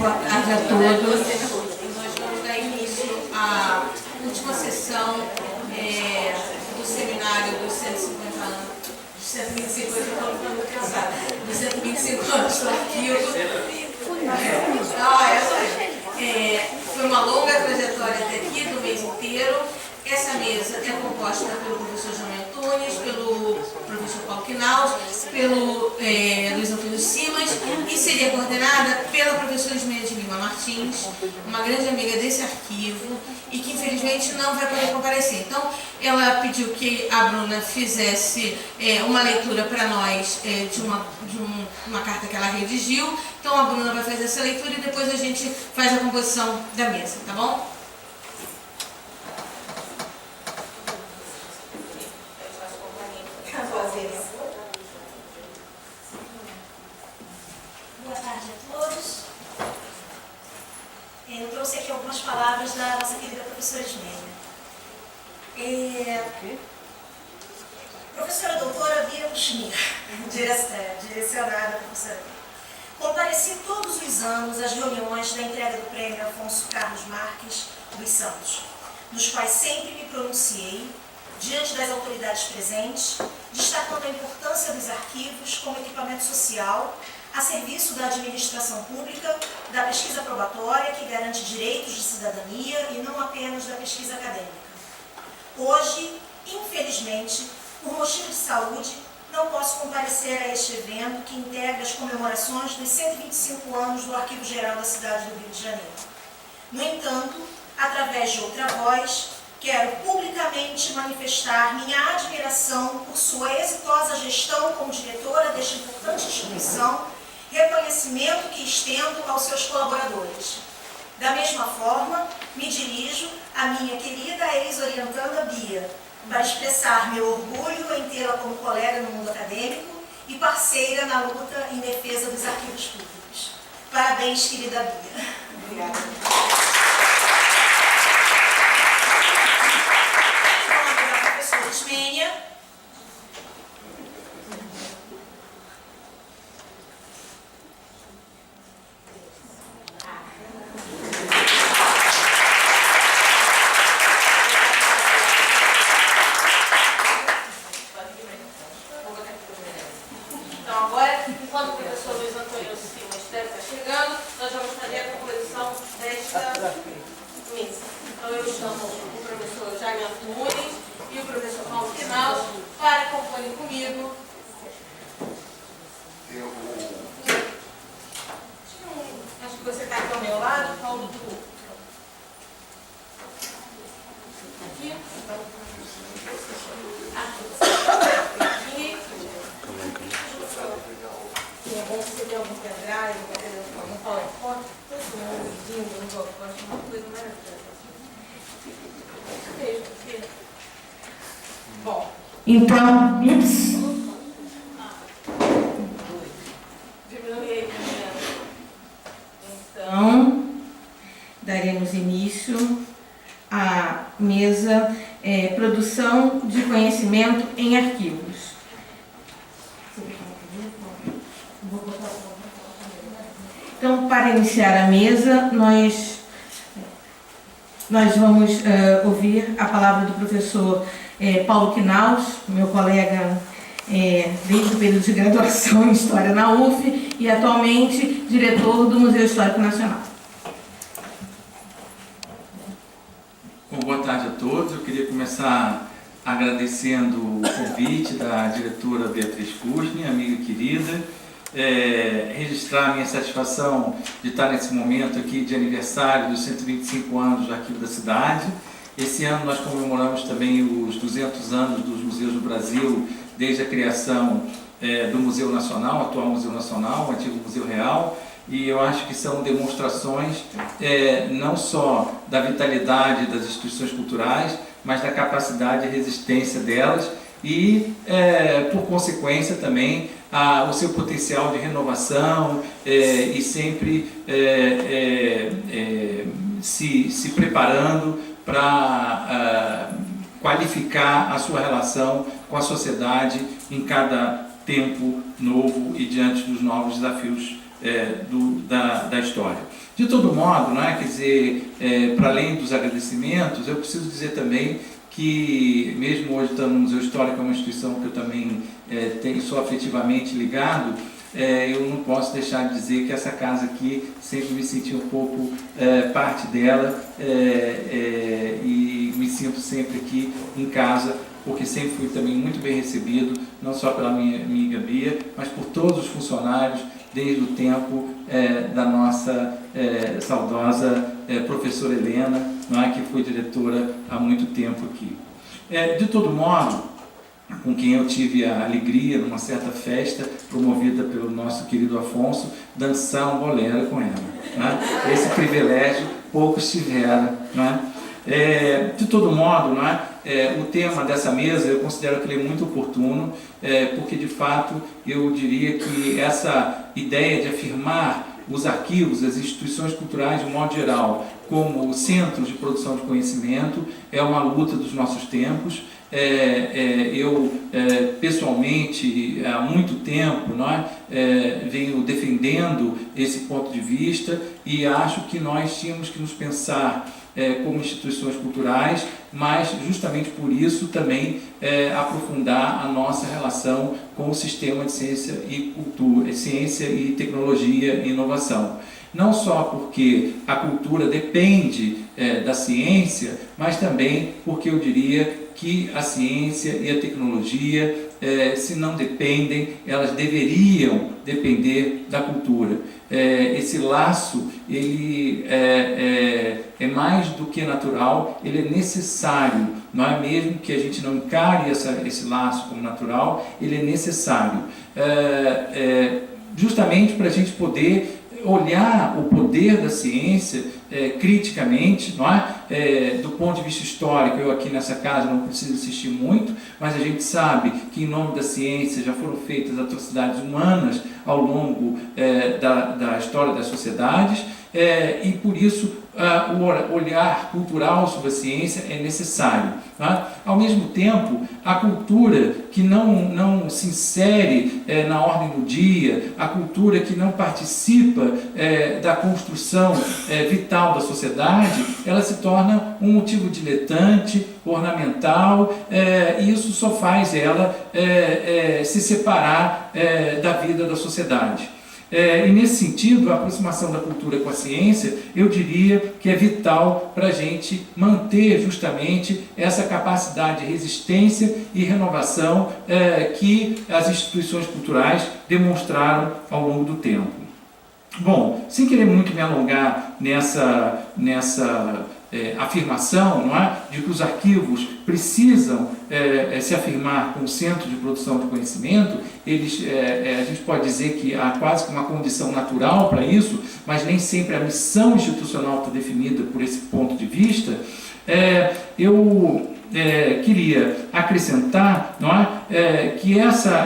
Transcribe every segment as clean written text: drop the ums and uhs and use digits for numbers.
Boa tarde a todos. Nós vamos dar início à última sessão do seminário dos 150 anos. Dos 125 anos, eu estou ficando cansada. Dos 125 anos do arquivo. Foi uma longa trajetória até aqui, do mês inteiro. Essa mesa é composta pelo professor João Antunes, pelo professor Paulo Quinaus, pelo Luiz Antônio Simas, e seria coordenada pela professora Ismael de Lima Martins, uma grande amiga desse arquivo, e que infelizmente não vai poder comparecer. Então, ela pediu que a Bruna fizesse uma leitura para nós de uma carta que ela redigiu. Então, a Bruna vai fazer essa leitura e depois a gente faz a composição da mesa, tá bom? Boa tarde a todos. Eu trouxe aqui algumas palavras da nossa querida professora Ismênia. Professora doutora Bia Buchmir, direcionada à professora Bia. Compareci todos os anos às reuniões da entrega do prêmio Afonso Carlos Marques dos Santos, nos quais sempre me pronunciei diante das autoridades presentes, destacando a importância dos arquivos como equipamento social a serviço da administração pública, da pesquisa probatória, que garante direitos de cidadania e não apenas da pesquisa acadêmica. Hoje, infelizmente, por motivo de saúde, não posso comparecer a este evento que integra as comemorações dos 125 anos do Arquivo Geral da cidade do Rio de Janeiro. No entanto, através de outra voz, quero publicamente manifestar minha admiração por sua exitosa gestão como diretora desta importante instituição, reconhecimento que estendo aos seus colaboradores. Da mesma forma, me dirijo à minha querida ex-orientanda Bia, para expressar meu orgulho em tê-la como colega no mundo acadêmico e parceira na luta em defesa dos arquivos públicos. Parabéns, querida Bia. Obrigada. Ismênia. Então, agora, enquanto o professor Luiz Antônio Simas deve estar chegando, nós vamos fazer a composição desta mesa. Então, eu chamo o professor Jaime Antunes e o professor Paulo Quinaus para comporem comigo. Acho que você está aqui ao meu lado, Paulo do outro. Aqui. Aqui. É bom você ter algum pendrive, algum PowerPoint, todo mundo ouvindo, um PowerPoint, uma coisa maravilhosa. Veja. Bom, então, diminui aí primeiro. Então, daremos início à mesa Produção de Conhecimento em Arquivos. Então, para iniciar a mesa, nós vamos ouvir a palavra do professor Paulo Quinaus, meu colega desde o período de graduação em História na UF e atualmente diretor do Museu Histórico Nacional. Bom, boa tarde a todos. Eu queria começar agradecendo o convite da diretora Beatriz Kuchner, amiga querida, registrar minha satisfação de estar nesse momento aqui de aniversário dos 125 anos do Arquivo da Cidade. Esse ano nós comemoramos também os 200 anos dos museus no Brasil, desde a criação do Museu Nacional, atual Museu Nacional, o antigo Museu Real, e eu acho que são demonstrações não só da vitalidade das instituições culturais, mas da capacidade de resistência delas e, por consequência, também o seu potencial de renovação e sempre se preparando para qualificar a sua relação com a sociedade em cada tempo novo e diante dos novos desafios da história. De todo modo, não é? Quer dizer, para além dos agradecimentos, eu preciso dizer também que, mesmo hoje estando no Museu Histórico, é uma instituição que eu também sou afetivamente ligado, eu não posso deixar de dizer que essa casa aqui sempre me senti um pouco parte dela e me sinto sempre aqui em casa, porque sempre fui também muito bem recebido, não só pela minha amiga Bia, mas por todos os funcionários, desde o tempo da nossa saudosa professora Helena, não é, que foi diretora há muito tempo aqui. De todo modo, com quem eu tive a alegria, numa certa festa, promovida pelo nosso querido Afonso, dançar um bolero com ela. Né? Esse privilégio poucos tiveram. Né? De todo modo, né, o tema dessa mesa eu considero que ele é muito oportuno, porque de fato eu diria que essa ideia de afirmar os arquivos, as instituições culturais de um modo geral, como centros de produção de conhecimento, é uma luta dos nossos tempos. Eu pessoalmente há muito tempo venho defendendo esse ponto de vista e acho que nós tínhamos que nos pensar como instituições culturais, mas justamente por isso também aprofundar a nossa relação com o sistema de ciência e cultura, ciência e tecnologia e inovação. Não só porque a cultura depende da ciência, mas também porque eu diria que a ciência e a tecnologia, se não dependem, elas deveriam depender da cultura. Esse laço, ele é mais do que natural, ele é necessário, não é mesmo que a gente não encare esse laço como natural, ele é necessário, justamente para a gente poder olhar o poder da ciência criticamente, não é? Do ponto de vista histórico. Eu aqui nessa casa não preciso insistir muito, mas a gente sabe que em nome da ciência já foram feitas atrocidades humanas ao longo da história das sociedades, e por isso o olhar cultural sobre a ciência é necessário. Tá? Ao mesmo tempo, a cultura que não se insere na ordem do dia, a cultura que não participa da construção vital da sociedade, ela se torna um motivo diletante, ornamental, e isso só faz ela se separar da vida da sociedade. E nesse sentido, a aproximação da cultura com a ciência, eu diria que é vital para a gente manter justamente essa capacidade de resistência e renovação que as instituições culturais demonstraram ao longo do tempo. Bom, sem querer muito me alongar nessa afirmação, não é, de que os arquivos precisam se afirmar como centro de produção de conhecimento, a gente pode dizer que há quase que uma condição natural para isso, mas nem sempre a missão institucional está definida por esse ponto de vista. Eu queria acrescentar, não é, que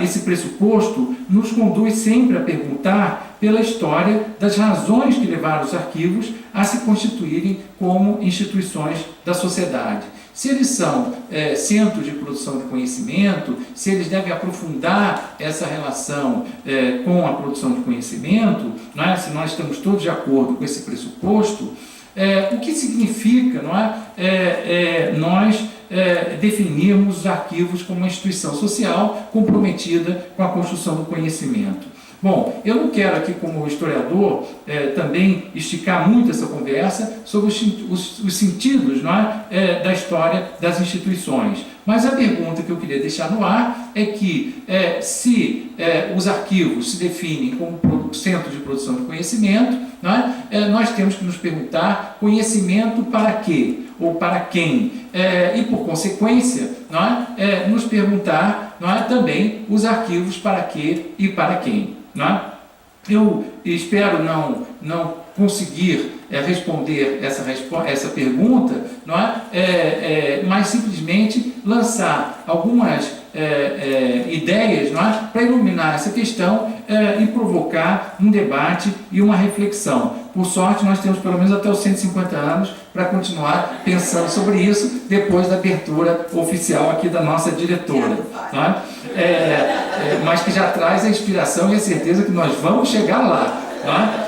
esse pressuposto nos conduz sempre a perguntar pela história das razões que levaram os arquivos a se constituírem como instituições da sociedade. Se eles são centros de produção de conhecimento, se eles devem aprofundar essa relação com a produção de conhecimento, não é? Se nós estamos todos de acordo com esse pressuposto, o que significa, não é, nós definirmos os arquivos como uma instituição social comprometida com a construção do conhecimento. Bom, eu não quero aqui, como historiador, também esticar muito essa conversa sobre os sentidos, não é, da história das instituições. Mas a pergunta que eu queria deixar no ar é que, se os arquivos se definem como centro de produção de conhecimento, não é, nós temos que nos perguntar: conhecimento para quê? Ou para quem? E, por consequência, não é, nos perguntar, não é, também os arquivos para quê e para quem. Não é? Eu espero não conseguir responder essa pergunta, não é? Mas simplesmente lançar algumas ideias, não é? Para iluminar essa questão e provocar um debate e uma reflexão. Por sorte, nós temos pelo menos até os 150 anos para continuar pensando sobre isso, depois da abertura oficial aqui da nossa diretora. Não é? Mas que já traz a inspiração e a certeza que nós vamos chegar lá. Não é?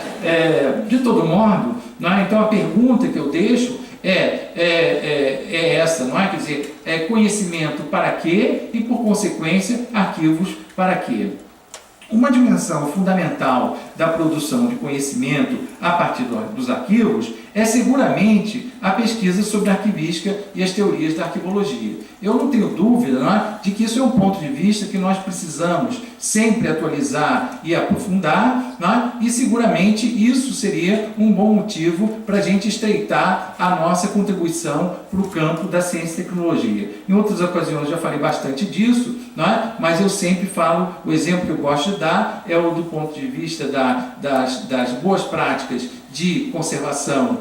De todo modo, não é? Então a pergunta que eu deixo é essa, não é? Quer dizer, conhecimento para quê e, por consequência, arquivos para quê? Uma dimensão fundamental da produção de conhecimento a partir dos arquivos é seguramente a pesquisa sobre a arquivística e as teorias da arquivologia. Eu não tenho dúvida, não é, de que isso é um ponto de vista que nós precisamos sempre atualizar e aprofundar, não é? E seguramente isso seria um bom motivo para a gente estreitar a nossa contribuição para o campo da ciência e tecnologia. Em outras ocasiões eu já falei bastante disso, não é? Mas eu sempre falo, o exemplo que eu gosto de dar é o do ponto de vista das boas práticas de conservação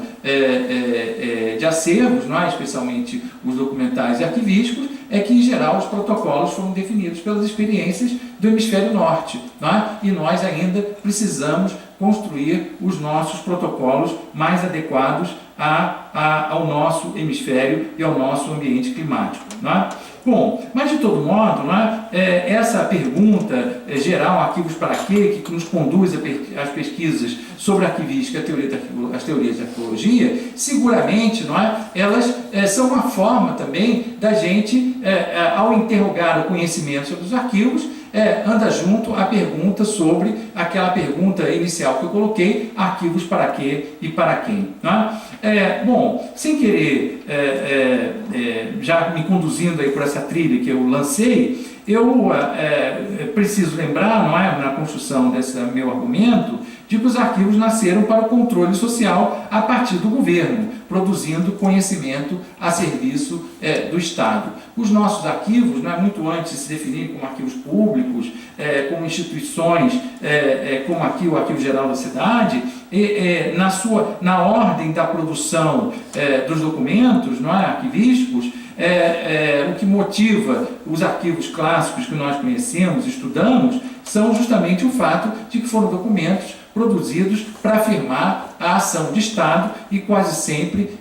de acervos, não é? Especialmente os documentais e arquivísticos, é que, em geral, os protocolos foram definidos pelas experiências do hemisfério norte, não é? E nós ainda precisamos construir os nossos protocolos mais adequados ao nosso hemisfério e ao nosso ambiente climático, não é? Bom, mas de todo modo, não é? Essa pergunta geral, arquivos para quê, que nos conduz às pesquisas sobre arquivística, as teorias da arqueologia, seguramente, não é? Elas são uma forma também da gente, ao interrogar o conhecimento sobre os arquivos, anda junto a pergunta sobre aquela pergunta inicial que eu coloquei, arquivos para quê e para quem, não é? Bom, sem querer, já me conduzindo aí por essa trilha que eu lancei, eu preciso lembrar, não é, na construção desse meu argumento, de que os arquivos nasceram para o controle social a partir do governo, produzindo conhecimento a serviço do Estado. Os nossos arquivos, não é, muito antes de se definirem como arquivos públicos, como instituições, como aqui o Arquivo Geral da Cidade, na ordem da produção dos documentos, não é, arquivísticos, o que motiva os arquivos clássicos que nós conhecemos, estudamos, são justamente o fato de que foram documentos produzidos para afirmar a ação de Estado e quase sempre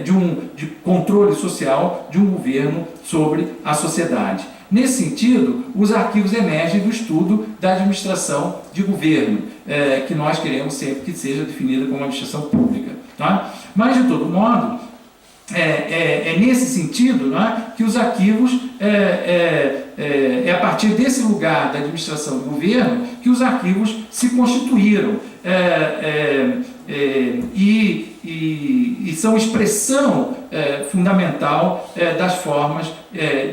de controle social de um governo sobre a sociedade. Nesse sentido, os arquivos emergem do estudo da administração de governo, que nós queremos sempre que seja definida como administração pública, tá? Mas, de todo modo, nesse sentido, não é, que os arquivos, a partir desse lugar da administração do governo, que os arquivos se constituíram e são expressão fundamental das formas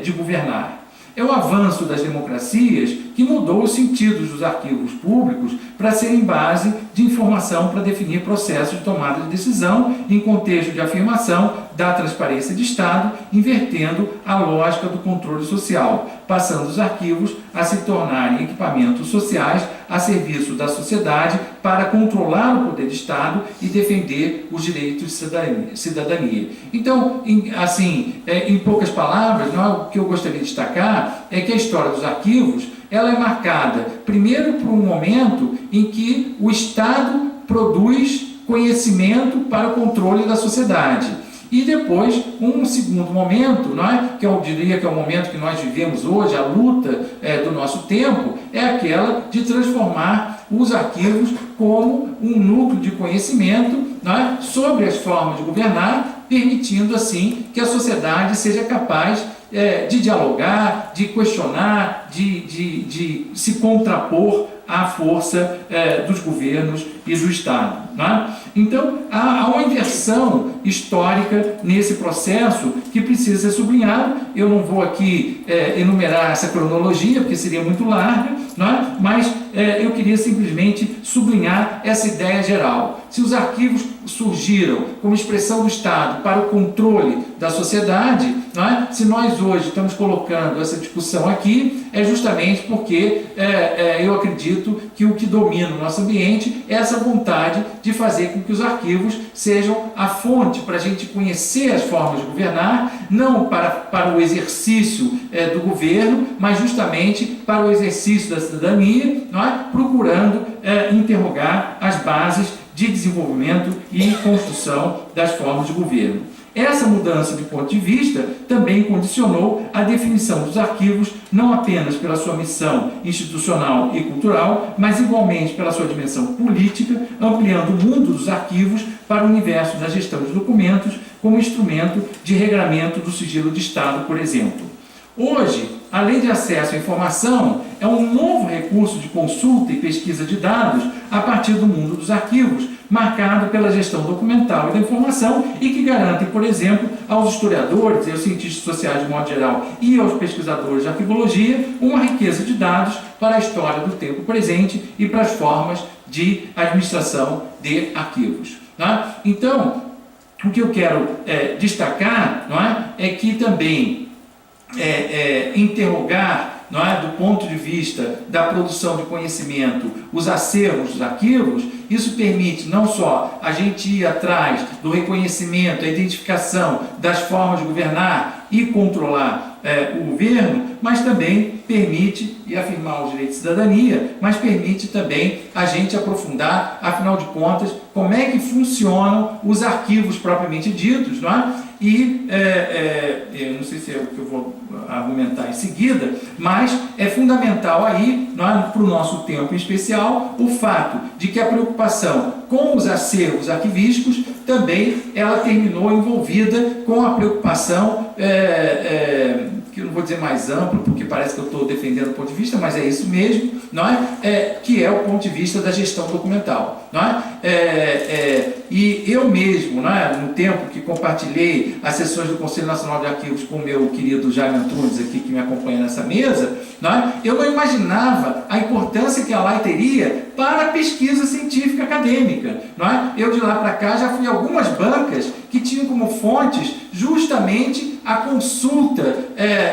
de governar. É o avanço das democracias que mudou os sentidos dos arquivos públicos para serem base de informação para definir processos de tomada de decisão em contexto de afirmação da transparência de Estado, invertendo a lógica do controle social, passando os arquivos a se tornarem equipamentos sociais a serviço da sociedade para controlar o poder de Estado e defender os direitos de cidadania. Então, em poucas palavras, o que eu gostaria de destacar é que a história dos arquivos ela é marcada, primeiro, por um momento em que o Estado produz conhecimento para o controle da sociedade. E depois, um segundo momento, não é? Que eu diria que é o momento que nós vivemos hoje, a luta do nosso tempo, é aquela de transformar os arquivos como um núcleo de conhecimento, não é? Sobre as formas de governar, permitindo assim que a sociedade seja capaz de dialogar, de questionar, de se contrapor à força dos governos e do Estado, não é? Então, há uma inversão histórica nesse processo que precisa ser sublinhado. Eu não vou aqui enumerar essa cronologia, porque seria muito larga, não é? Mas eu queria simplesmente sublinhar essa ideia geral. Se os arquivos surgiram como expressão do Estado para o controle da sociedade, não é? Se nós hoje estamos colocando essa discussão aqui, é justamente porque eu acredito que o que domina o nosso ambiente é essa vontade de fazer com que os arquivos sejam a fonte para a gente conhecer as formas de governar, não para o exercício do governo, mas justamente para o exercício da cidadania, não é? Procurando interrogar as bases de desenvolvimento e construção das formas de governo. Essa mudança de ponto de vista também condicionou a definição dos arquivos não apenas pela sua missão institucional e cultural, mas igualmente pela sua dimensão política, ampliando o mundo dos arquivos para o universo da gestão de documentos como instrumento de regramento do sigilo de Estado, por exemplo. Hoje, a Lei de Acesso à Informação é um novo recurso de consulta e pesquisa de dados a partir do mundo dos arquivos, marcado pela gestão documental e da informação e que garante, por exemplo, aos historiadores e aos cientistas sociais de modo geral e aos pesquisadores de arquivologia uma riqueza de dados para a história do tempo presente e para as formas de administração de arquivos. Tá? Então, o que eu quero destacar, não é que também interrogar, não é, do ponto de vista da produção de conhecimento, os acervos dos arquivos, isso permite não só a gente ir atrás do reconhecimento, a identificação das formas de governar e controlar o governo, mas também permite, e afirmar os direitos de cidadania, mas permite também a gente aprofundar, afinal de contas, como é que funcionam os arquivos propriamente ditos, não é? E, eu não sei se é o que eu vou argumentar em seguida, mas é fundamental aí, para o nosso tempo em especial, o fato de que a preocupação com os acervos arquivísticos também ela terminou envolvida com a preocupação, que eu não vou dizer mais amplo, porque parece que eu estou defendendo o ponto de vista, mas é isso mesmo, não é? Que é o ponto de vista da gestão documental. Não é? E eu mesmo, não é? No tempo que compartilhei as sessões do Conselho Nacional de Arquivos com o meu querido Jaime Antunes, aqui, que me acompanha nessa mesa, não é? Eu não imaginava a importância que a LAI teria para a pesquisa científica acadêmica. Não é? Eu de lá para cá já fui a algumas bancas que tinham como fontes justamente a consulta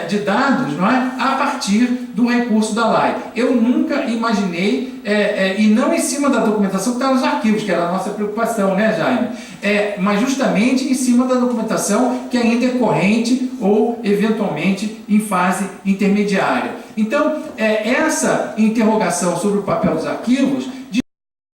de dados, não é? A partir do recurso da LAI. Eu nunca imaginei, e não em cima da documentação que está nos arquivos, que era a nossa preocupação, né, Jaime? Mas justamente em cima da documentação que ainda é corrente ou, eventualmente, em fase intermediária. Então, essa interrogação sobre o papel dos arquivos